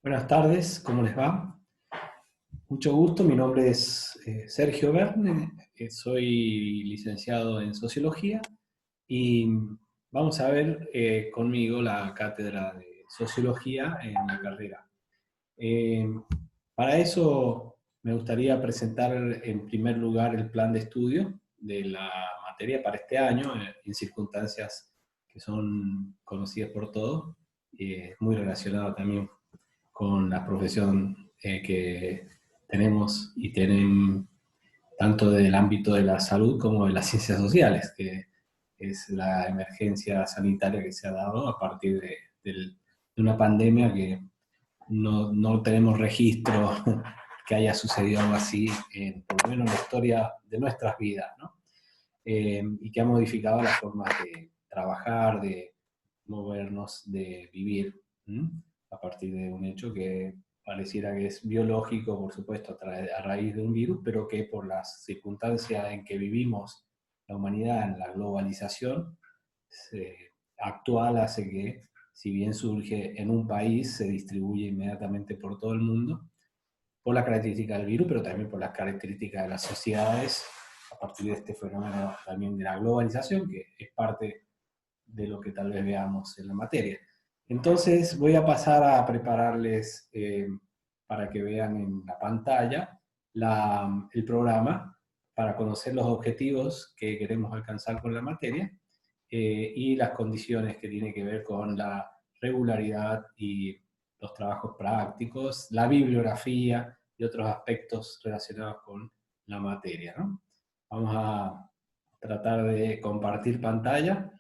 Buenas tardes, ¿cómo les va? Mucho gusto, mi nombre es Sergio Verne, soy licenciado en Sociología y vamos a ver conmigo la cátedra de Sociología en la carrera. Eh, para eso me gustaría presentar en primer lugar el plan de estudio de la materia para este año, en circunstancias que son conocidas por todos, muy relacionado también con la profesión que tenemos y tienen tanto del ámbito de la salud como de las ciencias sociales, que es la emergencia sanitaria que se ha dado a partir de una pandemia que no tenemos registro que haya sucedido algo así, por lo menos en la historia de nuestras vidas, ¿no? Y que ha modificado las formas de trabajar, de movernos, de vivir, ¿m? A partir de un hecho que pareciera que es biológico, por supuesto, a raíz de un virus, pero que por las circunstancias en que vivimos la humanidad, en la globalización actual, hace que, si bien surge en un país, se distribuye inmediatamente por todo el mundo, por la característica del virus, pero también por las características de las sociedades, a partir de este fenómeno también de la globalización, que es parte de lo que tal vez veamos en la materia. Entonces voy a pasar a prepararles para que vean en la pantalla el programa para conocer los objetivos que queremos alcanzar con la materia y las condiciones que tienen que ver con la regularidad y los trabajos prácticos, la bibliografía y otros aspectos relacionados con la materia, ¿no? Vamos a tratar de compartir pantalla.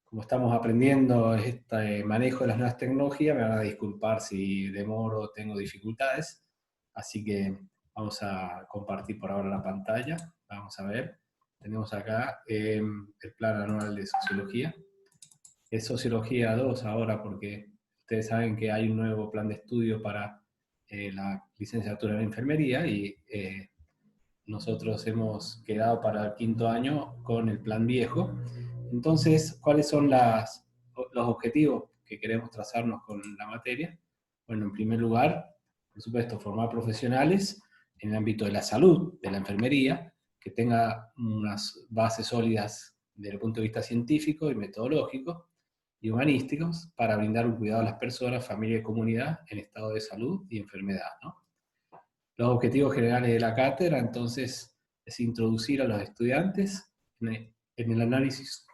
Como estamos aprendiendo este manejo de las nuevas tecnologías, me van a disculpar si demoro o tengo dificultades, así que vamos a compartir por ahora la pantalla. Vamos a ver, tenemos acá el plan anual de sociología. Es Sociología 2 ahora porque ustedes saben que hay un nuevo plan de estudio para la licenciatura en enfermería y nosotros hemos quedado para el quinto año con el plan viejo. Entonces, ¿cuáles son los objetivos que queremos trazarnos con la materia? Bueno, en primer lugar, por supuesto, formar profesionales en el ámbito de la salud, de la enfermería, que tenga unas bases sólidas desde el punto de vista científico y metodológico y humanísticos para brindar un cuidado a las personas, familia y comunidad en estado de salud y enfermedad, ¿no? Los objetivos generales de la cátedra, entonces, es introducir a los estudiantes en el análisis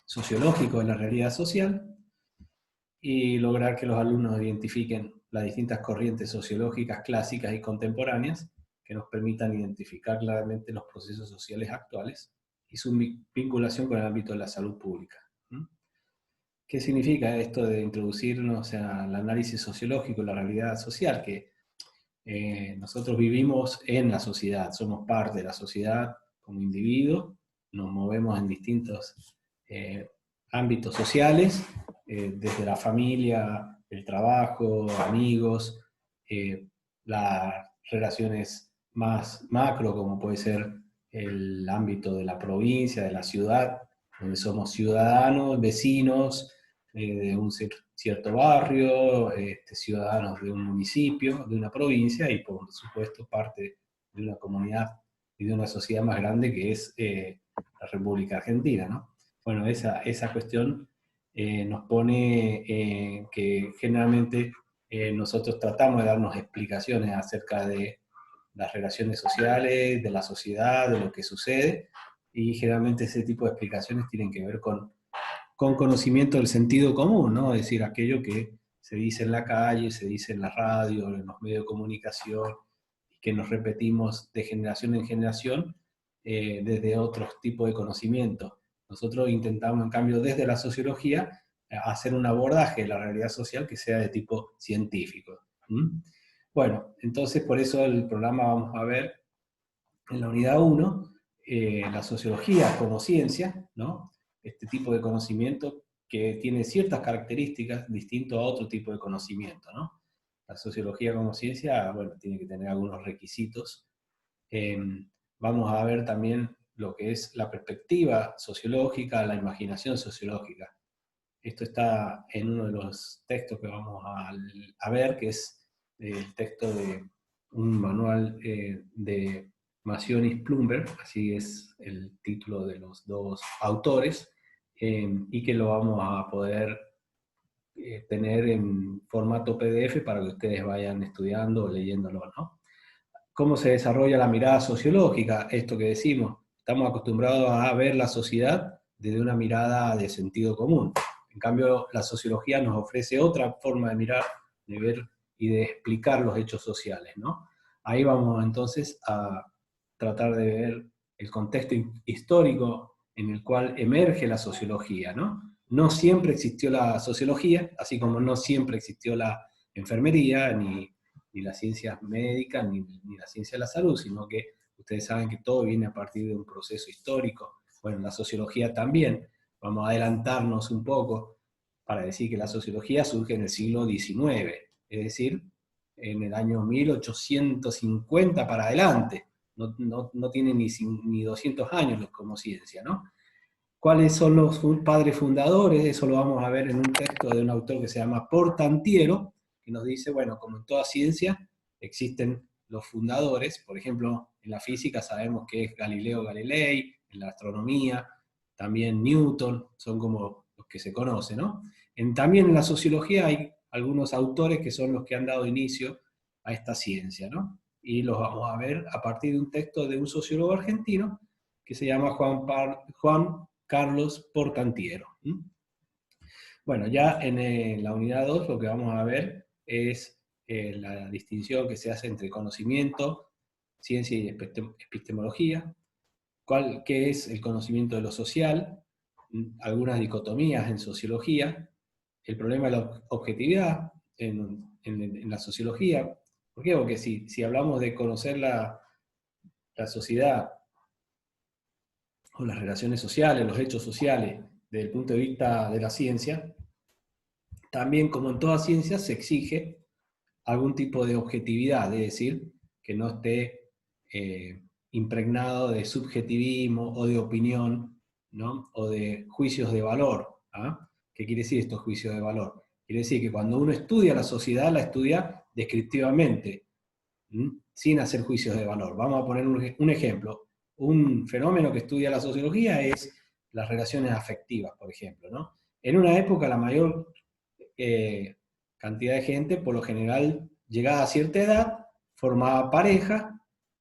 sociológico de la realidad social y lograr que los alumnos identifiquen las distintas corrientes sociológicas clásicas y contemporáneas que nos permitan identificar claramente los procesos sociales actuales y su vinculación con el ámbito de la salud pública. ¿Qué significa esto de introducirnos al análisis sociológico de la realidad social? Que nosotros vivimos en la sociedad, somos parte de la sociedad como individuos, nos movemos en distintos eh, ámbitos sociales, desde la familia, el trabajo, amigos, las relaciones más macro, como puede ser el ámbito de la provincia, de la ciudad, donde somos ciudadanos, vecinos de un cierto barrio, ciudadanos de un municipio, de una provincia y por supuesto parte de una comunidad y de una sociedad más grande que es la República Argentina, ¿no? Bueno, esa cuestión nos pone que generalmente nosotros tratamos de darnos explicaciones acerca de las relaciones sociales, de la sociedad, de lo que sucede, y generalmente ese tipo de explicaciones tienen que ver con conocimiento del sentido común, ¿no? Es decir, aquello que se dice en la calle, se dice en la radio, en los medios de comunicación, y que nos repetimos de generación en generación desde otros tipos de conocimiento. Nosotros intentamos, en cambio, desde la sociología, hacer un abordaje de la realidad social que sea de tipo científico. ¿Mm? Bueno, entonces por eso el programa vamos a ver en la unidad 1, la sociología como ciencia, ¿no? Este tipo de conocimiento que tiene ciertas características distinto a otro tipo de conocimiento, ¿no? La sociología como ciencia, bueno, tiene que tener algunos requisitos. Eh, Vamos a ver también lo que es la perspectiva sociológica, la imaginación sociológica. Esto está en uno de los textos que vamos a ver, que es el texto de un manual de Massionis Plumber, así es el título de los dos autores, y que lo vamos a poder tener en formato PDF para que ustedes vayan estudiando o leyéndolo, ¿no? ¿Cómo se desarrolla la mirada sociológica? Esto que decimos, estamos acostumbrados a ver la sociedad desde una mirada de sentido común. En cambio, la sociología nos ofrece otra forma de mirar, de ver y de explicar los hechos sociales, ¿no? Ahí vamos entonces a tratar de ver el contexto histórico en el cual emerge la sociología, ¿no? No siempre existió la sociología, así como no siempre existió la enfermería, ni las ciencias médicas, ni la ciencia de la salud, sino que ustedes saben que todo viene a partir de un proceso histórico. Bueno, la sociología también. Vamos a adelantarnos un poco para decir que la sociología surge en el siglo XIX, es decir, en el año 1850 para adelante. No tiene ni 200 años como ciencia, ¿no? ¿Cuáles son los padres fundadores? Eso lo vamos a ver en un texto de un autor que se llama Portantiero, que nos dice, bueno, como en toda ciencia, existen los fundadores. Por ejemplo, en la física sabemos que es Galileo Galilei, en la astronomía, también Newton, son como los que se conocen, ¿no? También en la sociología hay algunos autores que son los que han dado inicio a esta ciencia, ¿no? Y los vamos a ver a partir de un texto de un sociólogo argentino que se llama Juan Carlos Portantiero. Bueno, ya en la unidad 2 lo que vamos a ver es la distinción que se hace entre conocimiento, ciencia y epistemología, qué es el conocimiento de lo social, algunas dicotomías en sociología, el problema de la objetividad en la sociología. ¿Por qué? Porque si hablamos de conocer la sociedad o las relaciones sociales, los hechos sociales, desde el punto de vista de la ciencia, también como en toda ciencia se exige algún tipo de objetividad, es decir, que no esté impregnado de subjetivismo o de opinión, ¿no? O de juicios de valor. ¿Ah? ¿Qué quiere decir estos juicios de valor? Quiere decir que cuando uno estudia la sociedad, la estudia descriptivamente, sin hacer juicios de valor. Vamos a poner un ejemplo. Un fenómeno que estudia la sociología es las relaciones afectivas, por ejemplo, ¿no? En una época la mayor cantidad de gente, por lo general, llegada a cierta edad, formaba pareja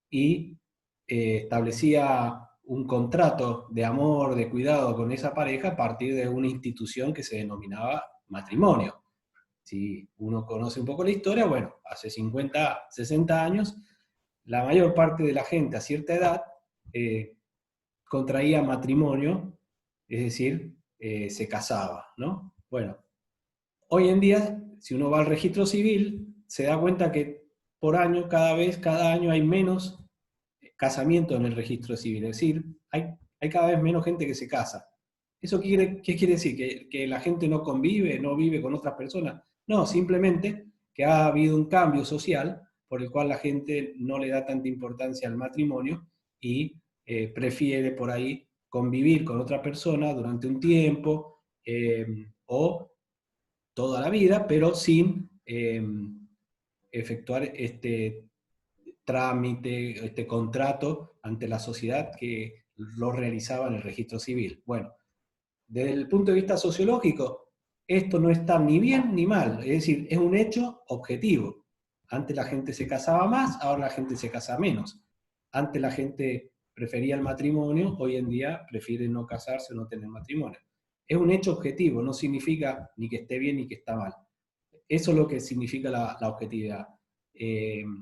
y establecía un contrato de amor, de cuidado con esa pareja a partir de una institución que se denominaba matrimonio. Si uno conoce un poco la historia, bueno, hace 50, 60 años, la mayor parte de la gente a cierta edad contraía matrimonio, es decir, se casaba, ¿no? Bueno, hoy en día, si uno va al registro civil, se da cuenta que por año, cada año hay menos casamientos en el registro civil, es decir, hay cada vez menos gente que se casa. ¿Eso qué quiere decir? ¿Que la gente no convive, no vive con otras personas? No, simplemente que ha habido un cambio social por el cual la gente no le da tanta importancia al matrimonio y prefiere por ahí convivir con otra persona durante un tiempo o toda la vida, pero sin efectuar este trámite, este contrato ante la sociedad que lo realizaba en el registro civil. Bueno, desde el punto de vista sociológico, esto no está ni bien ni mal, es decir, es un hecho objetivo. Antes la gente se casaba más, ahora la gente se casa menos. Antes la gente prefería el matrimonio, hoy en día prefiere no casarse o no tener matrimonio. Es un hecho objetivo, no significa ni que esté bien ni que está mal. Eso es lo que significa la objetividad.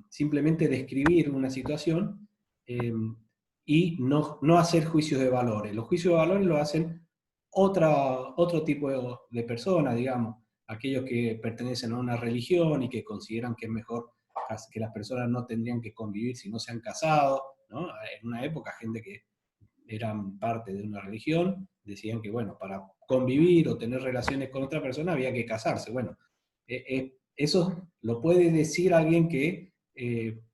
Simplemente describir una situación y no hacer juicios de valores. Los juicios de valores lo hacen otro tipo de personas, digamos, aquellos que pertenecen a una religión y que consideran que es mejor que las personas no tendrían que convivir si no se han casado, ¿no? En una época, gente que eran parte de una religión decían que, bueno, para convivir o tener relaciones con otra persona había que casarse. Bueno, eso lo puede decir alguien que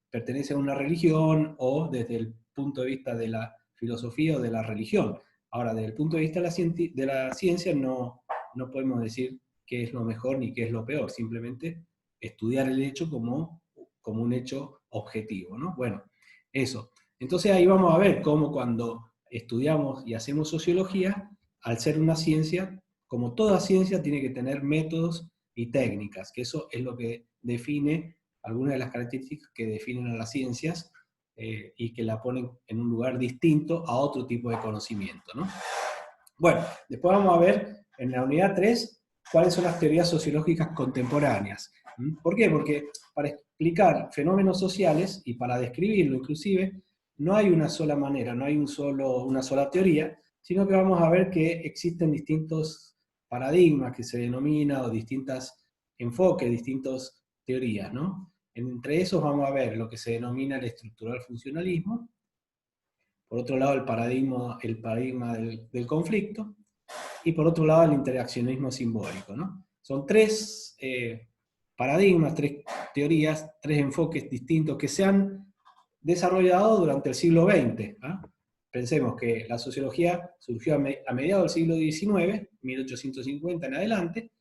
pertenece a una religión o desde el punto de vista de la filosofía o de la religión. Ahora, desde el punto de vista de la ciencia no podemos decir qué es lo mejor ni qué es lo peor, simplemente estudiar el hecho como un hecho objetivo, ¿no? Bueno, eso. Entonces ahí vamos a ver cómo cuando estudiamos y hacemos sociología, al ser una ciencia, como toda ciencia, tiene que tener métodos y técnicas, que eso es lo que define, algunas de las características que definen a las ciencias, y que la ponen en un lugar distinto a otro tipo de conocimiento, ¿no? Bueno, después vamos a ver en la unidad 3 cuáles son las teorías sociológicas contemporáneas. ¿Por qué? Porque para explicar fenómenos sociales y para describirlo inclusive, no hay una sola manera, no hay una sola teoría, sino que vamos a ver que existen distintos paradigmas que se denominan, o distintos enfoques, distintas teorías, ¿no? Entre esos vamos a ver lo que se denomina el estructural funcionalismo, por otro lado el paradigma del conflicto, y por otro lado el interaccionismo simbólico, ¿no? Son tres paradigmas, tres teorías, tres enfoques distintos que se han desarrollado durante el siglo XX. ¿Ah? Pensemos que la sociología surgió a mediados del siglo XIX, 1850 en adelante,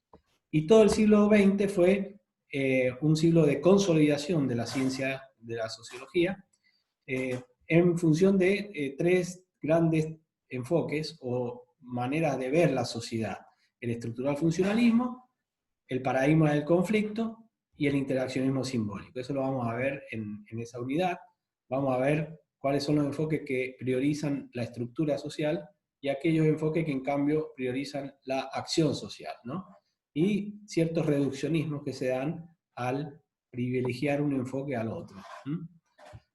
y todo el siglo XX fue un siglo de consolidación de la ciencia de la sociología, en función de tres grandes enfoques o maneras de ver la sociedad: el estructural funcionalismo, el paradigma del conflicto y el interaccionismo simbólico. Eso lo vamos a ver en esa unidad. Vamos a ver cuáles son los enfoques que priorizan la estructura social y aquellos enfoques que en cambio priorizan la acción social, ¿no? Y ciertos reduccionismos que se dan al privilegiar un enfoque al otro.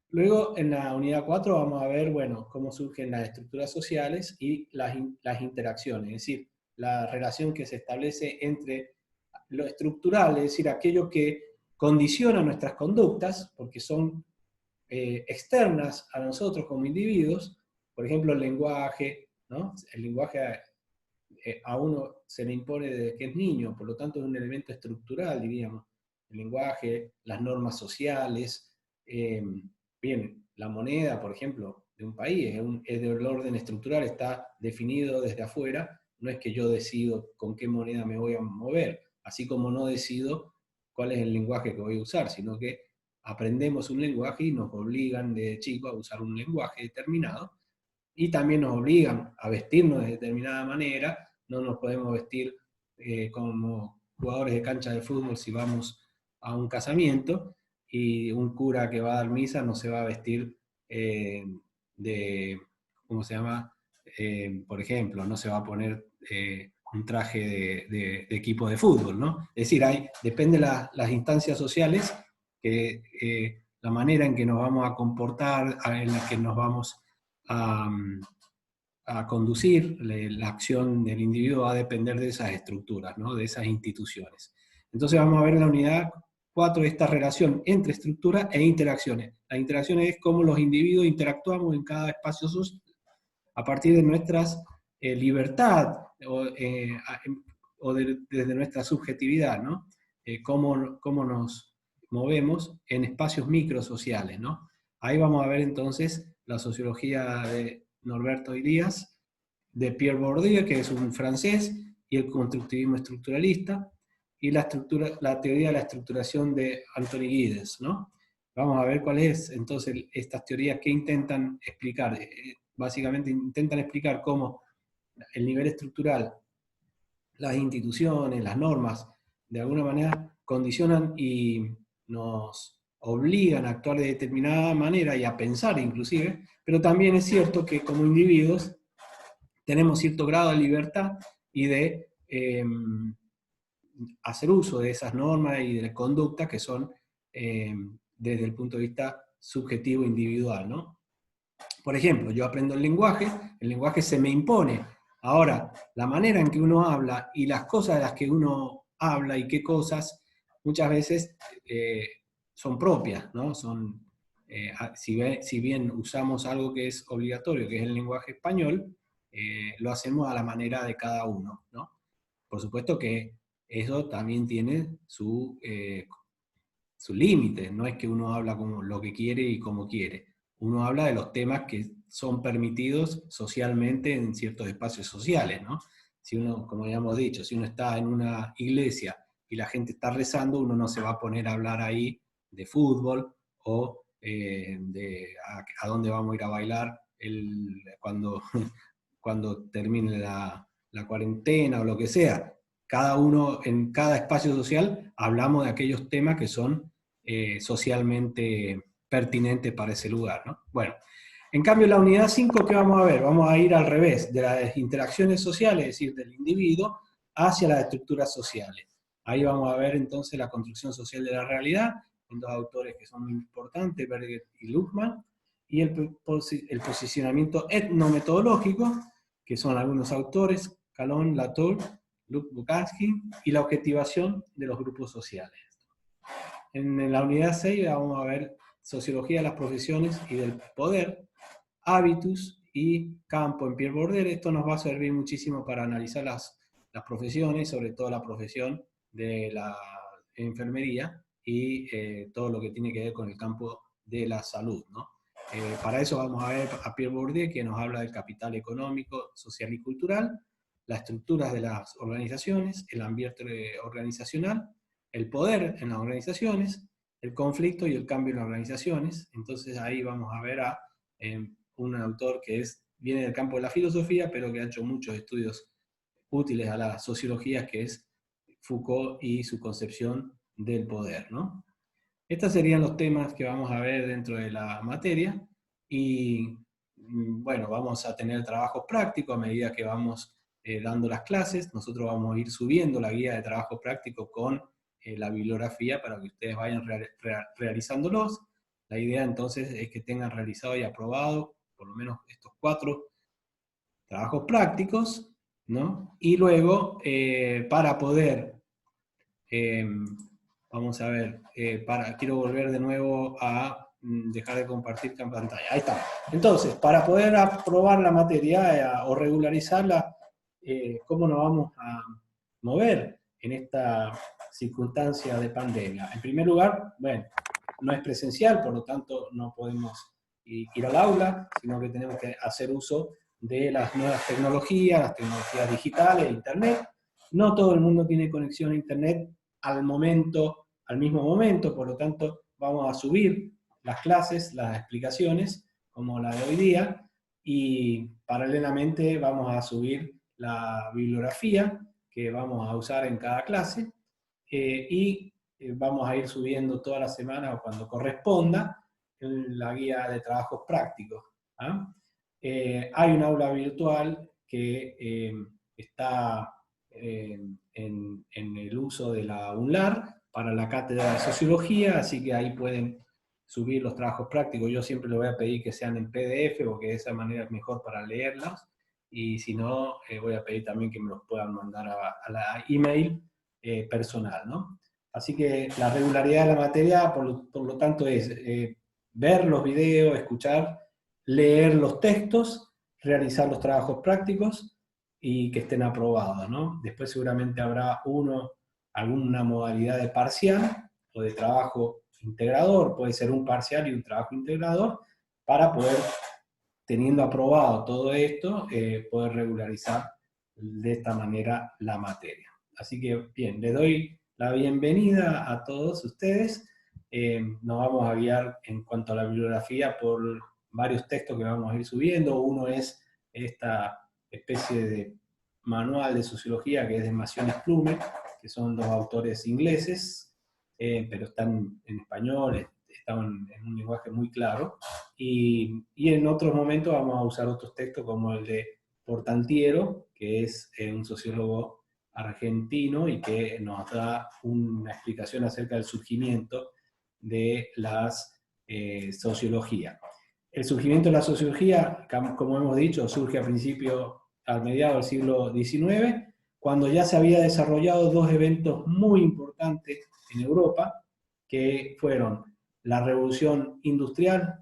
Luego, en la unidad 4 vamos a ver, bueno, cómo surgen las estructuras sociales y las interacciones, es decir, la relación que se establece entre lo estructural, es decir, aquello que condiciona nuestras conductas, porque son externas a nosotros como individuos, por ejemplo, el lenguaje, ¿no? El lenguaje a uno se le impone desde que es niño, por lo tanto es un elemento estructural, diríamos. El lenguaje, las normas sociales, bien, la moneda, por ejemplo, de un país, es del orden estructural, está definido desde afuera, no es que yo decido con qué moneda me voy a mover, así como no decido cuál es el lenguaje que voy a usar, sino que aprendemos un lenguaje y nos obligan de chico a usar un lenguaje determinado, y también nos obligan a vestirnos de determinada manera. No nos podemos vestir como jugadores de cancha de fútbol si vamos a un casamiento, y un cura que va a dar misa no se va a vestir de, ¿cómo se llama? Por ejemplo, no se va a poner un traje de equipo de fútbol, ¿no? Es decir, depende de las instancias sociales, la manera en que nos vamos a comportar, en la que nos vamos a, a conducir, la acción del individuo va a depender de esas estructuras, ¿no? De esas instituciones. Entonces vamos a ver en la unidad 4 esta relación entre estructura e interacciones. Las interacciones es cómo los individuos interactuamos en cada espacio social a partir de nuestras libertad o desde nuestra subjetividad, ¿no? Cómo nos movemos en espacios microsociales, ¿no? Ahí vamos a ver entonces la sociología de Norberto Elias, de Pierre Bourdieu, que es un francés, y el constructivismo estructuralista, y la teoría de la estructuración de Anthony Giddens, ¿no? Vamos a ver cuáles entonces estas teorías que intentan explicar. Básicamente intentan explicar cómo el nivel estructural, las instituciones, las normas, de alguna manera condicionan y nos obligan a actuar de determinada manera y a pensar inclusive, pero también es cierto que como individuos tenemos cierto grado de libertad y de hacer uso de esas normas y de conductas que son desde el punto de vista subjetivo individual, ¿no? Por ejemplo, yo aprendo el lenguaje se me impone. Ahora, la manera en que uno habla y las cosas de las que uno habla y qué cosas, muchas veces son propias, ¿no? Si bien usamos algo que es obligatorio, que es el lenguaje español, lo hacemos a la manera de cada uno, ¿no? Por supuesto que eso también tiene su límite, no es que uno habla como lo que quiere y como quiere. Uno habla de los temas que son permitidos socialmente en ciertos espacios sociales, ¿no? Si uno, como ya hemos dicho, si uno está en una iglesia y la gente está rezando, uno no se va a poner a hablar ahí de fútbol o de a dónde vamos a ir a bailar cuando, cuando termine la cuarentena o lo que sea. Cada uno, en cada espacio social, hablamos de aquellos temas que son socialmente pertinentes para ese lugar, ¿no? Bueno, en cambio, en la unidad 5, ¿qué vamos a ver? Vamos a ir al revés, de las interacciones sociales, es decir, del individuo, hacia las estructuras sociales. Ahí vamos a ver entonces la construcción social de la realidad, con dos autores que son muy importantes, Berger y Luhmann, y el posicionamiento etnometodológico, que son algunos autores, Calón, Latour, Lukács, y la objetivación de los grupos sociales. En la unidad 6 vamos a ver sociología de las profesiones y del poder, hábitus y campo en Pierre Bourdieu. Esto nos va a servir muchísimo para analizar las profesiones, sobre todo la profesión de la enfermería y todo lo que tiene que ver con el campo de la salud, ¿no? Para eso vamos a ver a Pierre Bourdieu, que nos habla del capital económico, social y cultural, las estructuras de las organizaciones, el ambiente organizacional, el poder en las organizaciones, el conflicto y el cambio en las organizaciones. Entonces ahí vamos a ver a un autor que viene del campo de la filosofía, pero que ha hecho muchos estudios útiles a la sociología, que es Foucault y su concepción del poder, ¿no? Estos serían los temas que vamos a ver dentro de la materia, y bueno, vamos a tener trabajos prácticos a medida que vamos dando las clases. Nosotros vamos a ir subiendo la guía de trabajo práctico con la bibliografía para que ustedes vayan realizándolos. La idea entonces es que tengan realizado y aprobado por lo menos estos 4 trabajos prácticos, ¿no? Y luego, para poder, vamos a ver, quiero volver de nuevo a dejar de compartir en pantalla. Ahí está. Entonces, para poder aprobar la materia o regularizarla, ¿cómo nos vamos a mover en esta circunstancia de pandemia? En primer lugar, bueno, no es presencial, por lo tanto no podemos ir al aula, sino que tenemos que hacer uso de las nuevas tecnologías, las tecnologías digitales, internet. No todo el mundo tiene conexión a internet al mismo momento, por lo tanto vamos a subir las clases, las explicaciones, como la de hoy día, y paralelamente vamos a subir la bibliografía que vamos a usar en cada clase, y vamos a ir subiendo toda la semana o cuando corresponda la guía de trabajos prácticos. ¿Ah? Hay un aula virtual que está en el uso de la UNLAR para la cátedra de sociología, así que ahí pueden subir los trabajos prácticos. Yo siempre les voy a pedir que sean en PDF, porque de esa manera es mejor para leerlos, y si no, voy a pedir también que me los puedan mandar a la email personal, ¿no? Así que la regularidad de la materia, por lo tanto, es ver los videos, escuchar, leer los textos, realizar los trabajos prácticos y que estén aprobados, ¿no? Después seguramente habrá alguna modalidad de parcial o de trabajo integrador, puede ser un parcial y un trabajo integrador, para poder, teniendo aprobado todo esto, poder regularizar de esta manera la materia. Así que, bien, les doy la bienvenida a todos ustedes. Nos vamos a guiar en cuanto a la bibliografía por varios textos que vamos a ir subiendo. Uno es esta especie de manual de sociología que es de Mación y Plumer, que son 2 autores ingleses, pero están en español, están en un lenguaje muy claro, y en otros momentos vamos a usar otros textos como el de Portantiero, que es un sociólogo argentino y que nos da una explicación acerca del surgimiento de la sociología. El surgimiento de la sociología, como hemos dicho, surge al mediados del siglo XIX, cuando ya se había desarrollado 2 eventos muy importantes en Europa, que fueron la Revolución Industrial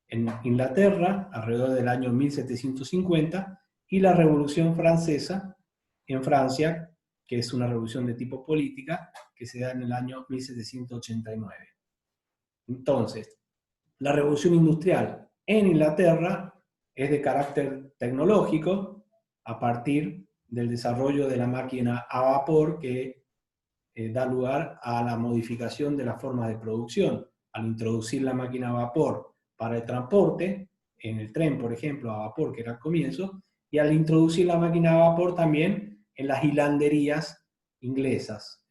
en Inglaterra, alrededor del año 1750, y la Revolución Francesa en Francia, que es una revolución de tipo política, que se da en el año 1789. Entonces, la Revolución Industrial en Inglaterra es de carácter tecnológico, a partir del desarrollo de la máquina a vapor, que da lugar a la modificación de las formas de producción. Al introducir la máquina a vapor para el transporte, en el tren, por ejemplo, a vapor, que era el comienzo, y al introducir la máquina a vapor también en las hilanderías inglesas.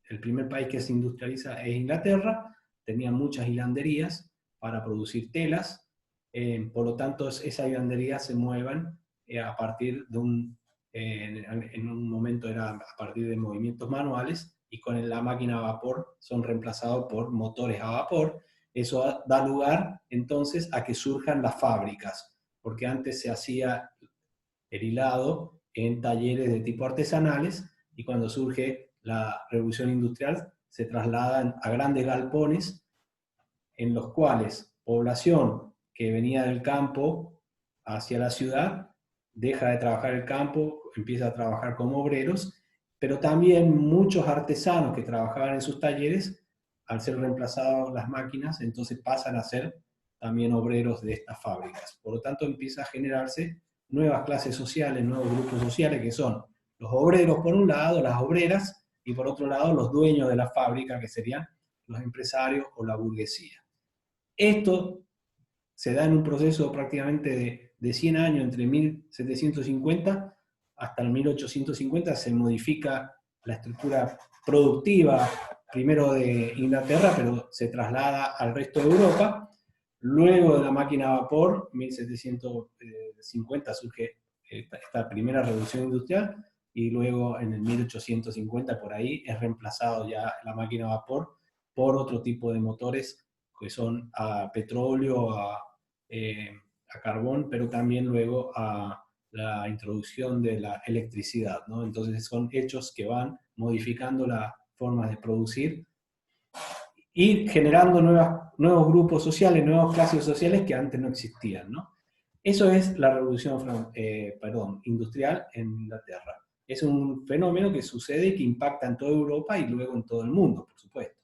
El primer país que se industrializa es Inglaterra, tenía muchas hilanderías para producir telas, por lo tanto esas hilanderías se mueven a partir de en un momento era a partir de movimientos manuales, y con la máquina a vapor son reemplazados por motores a vapor. Eso da lugar entonces a que surjan las fábricas, porque antes se hacía el hilado en talleres de tipo artesanales, y cuando surge la revolución industrial se trasladan a grandes galpones en los cuales población que venía del campo hacia la ciudad deja de trabajar el campo, empieza a trabajar como obreros, pero también muchos artesanos que trabajaban en sus talleres, al ser reemplazados las máquinas, entonces pasan a ser también obreros de estas fábricas. Por lo tanto, empieza a generarse nuevas clases sociales, nuevos grupos sociales, que son los obreros por un lado, las obreras, y por otro lado los dueños de la fábrica, que serían los empresarios o la burguesía. Esto se da en un proceso prácticamente de 100 años, entre 1750 hasta el 1850, se modifica la estructura productiva, primero de Inglaterra, pero se traslada al resto de Europa. Luego de la máquina a vapor, 1750 surge esta primera revolución industrial, y luego en el 1850 por ahí es reemplazado ya la máquina a vapor por otro tipo de motores que son a petróleo, a carbón, pero también luego a la introducción de la electricidad, ¿no? Entonces son hechos que van modificando las formas de producir y generando nuevos grupos sociales, nuevas clases sociales que antes no existían, ¿no? Eso es la revolución industrial en Inglaterra. Es un fenómeno que sucede y que impacta en toda Europa y luego en todo el mundo, por supuesto.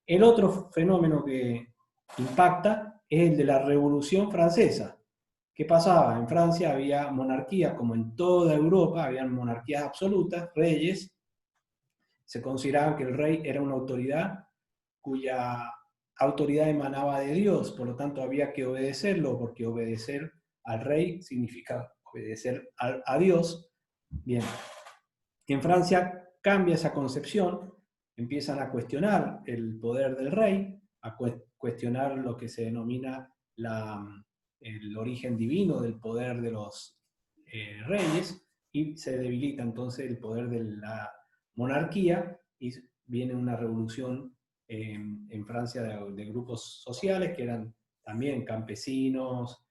El otro fenómeno que impacta es el de la Revolución Francesa. ¿Qué pasaba? En Francia había monarquía, como en toda Europa, había monarquías absolutas, reyes. Se consideraba que el rey era una autoridad cuya autoridad emanaba de Dios, por lo tanto había que obedecerlo, porque obedecer al rey significa obedecer a Dios. Bien, en Francia cambia esa concepción, empiezan a cuestionar el poder del rey, a cuestionar lo que se denomina el origen divino del poder de los reyes, y se debilita entonces el poder de la monarquía, y viene una revolución en Francia de grupos sociales que eran también campesinos,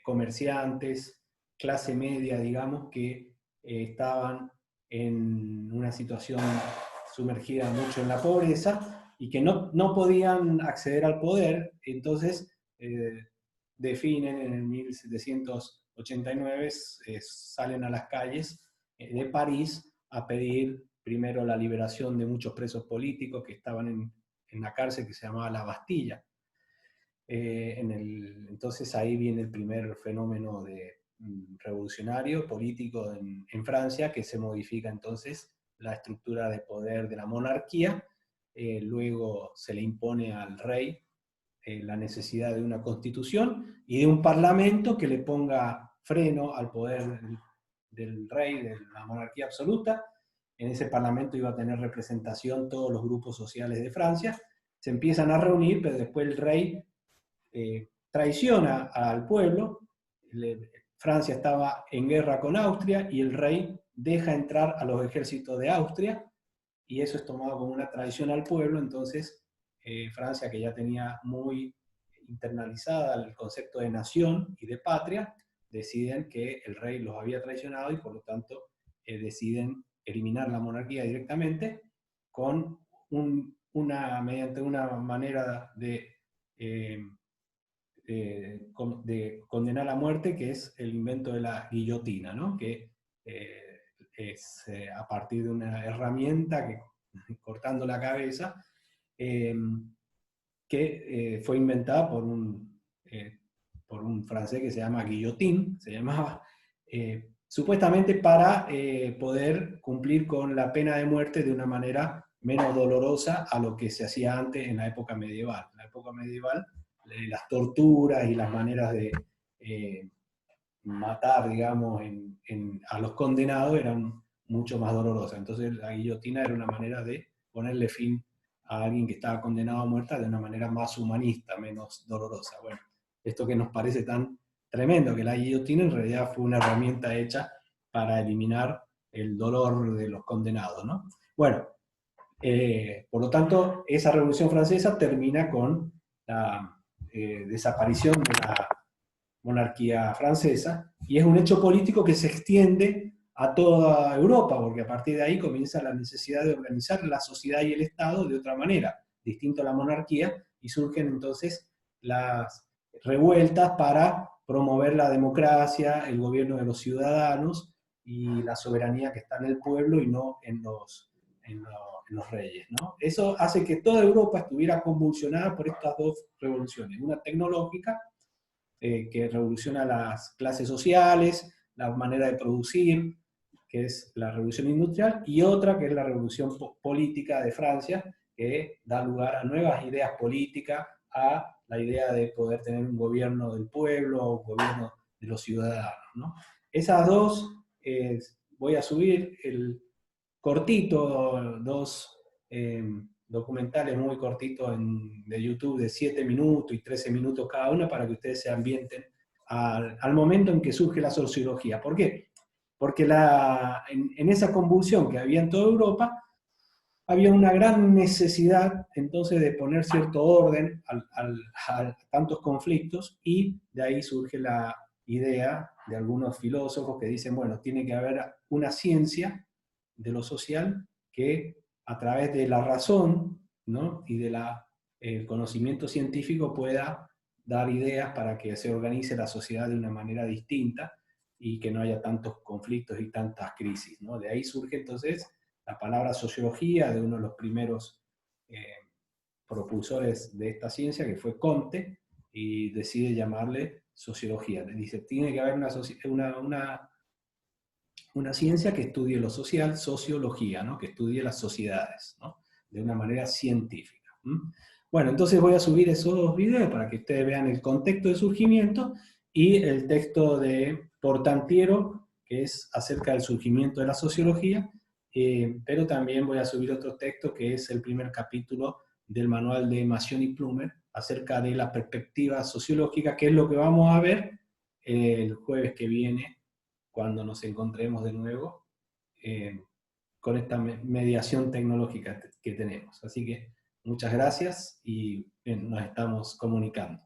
comerciantes, clase media, digamos, que estaban en una situación sumergida mucho en la pobreza y que no podían acceder al poder. Entonces definen en el 1789, salen a las calles de París a pedir primero la liberación de muchos presos políticos que estaban en la cárcel que se llamaba la Bastilla. Entonces ahí viene el primer fenómeno revolucionario político en Francia, que se modifica entonces la estructura de poder de la monarquía. Luego se le impone al rey la necesidad de una constitución y de un parlamento que le ponga freno al poder del rey, de la monarquía absoluta. En ese parlamento iba a tener representación todos los grupos sociales de Francia. Se empiezan a reunir, pero después el rey traiciona al pueblo. Francia estaba en guerra con Austria y el rey deja entrar a los ejércitos de Austria, y eso es tomado como una traición al pueblo. Entonces Francia, que ya tenía muy internalizada el concepto de nación y de patria, deciden que el rey los había traicionado y por lo tanto deciden eliminar la monarquía directamente mediante una manera de condenar a muerte, que es el invento de la guillotina, ¿no? Que es a partir de una herramienta que, cortando la cabeza, que fue inventada por un francés que se llama Guillotin, se llamaba, supuestamente para poder cumplir con la pena de muerte de una manera menos dolorosa a lo que se hacía antes en la época medieval. En la época medieval, las torturas y las maneras de matar, digamos, a los condenados eran mucho más dolorosas. Entonces la guillotina era una manera de ponerle fin a alguien que estaba condenado a muerte de una manera más humanista, menos dolorosa. Bueno, esto que nos parece tan tremendo, que la guillotina en realidad fue una herramienta hecha para eliminar el dolor de los condenados, ¿no? Bueno, por lo tanto, esa Revolución Francesa termina con la desaparición de la monarquía francesa, y es un hecho político que se extiende a toda Europa, porque a partir de ahí comienza la necesidad de organizar la sociedad y el Estado de otra manera, distinto a la monarquía, y surgen entonces las revueltas para promover la democracia, el gobierno de los ciudadanos y la soberanía que está en el pueblo y no en los reyes, ¿no? Eso hace que toda Europa estuviera convulsionada por estas dos revoluciones, una tecnológica que revoluciona las clases sociales, la manera de producir, que es la revolución industrial, y otra que es la revolución política de Francia, que da lugar a nuevas ideas políticas, a la idea de poder tener un gobierno del pueblo o un gobierno de los ciudadanos, ¿no? Esas dos, voy a subir el cortito, dos documentales muy cortitos de YouTube de 7 minutos y 13 minutos cada uno para que ustedes se ambienten al momento en que surge la sociología. ¿Por qué? Porque en esa convulsión que había en toda Europa, había una gran necesidad entonces de poner cierto orden a tantos conflictos, y de ahí surge la idea de algunos filósofos que dicen, bueno, tiene que haber una ciencia de lo social que a través de la razón, ¿no? Y del conocimiento científico pueda dar ideas para que se organice la sociedad de una manera distinta y que no haya tantos conflictos y tantas crisis, ¿no? De ahí surge entonces la palabra sociología de uno de los primeros propulsores de esta ciencia, que fue Comte, y decide llamarle sociología. Le dice, tiene que haber una ciencia que estudie lo social, sociología, ¿no? Que estudie las sociedades, ¿no? De una manera científica. Bueno, entonces voy a subir esos dos videos para que ustedes vean el contexto de surgimiento y el texto de Portantiero, que es acerca del surgimiento de la sociología, pero también voy a subir otro texto que es el primer capítulo del manual de Mación y Plumer acerca de la perspectiva sociológica, que es lo que vamos a ver el jueves que viene cuando nos encontremos de nuevo con esta mediación tecnológica que tenemos. Así que muchas gracias y nos estamos comunicando.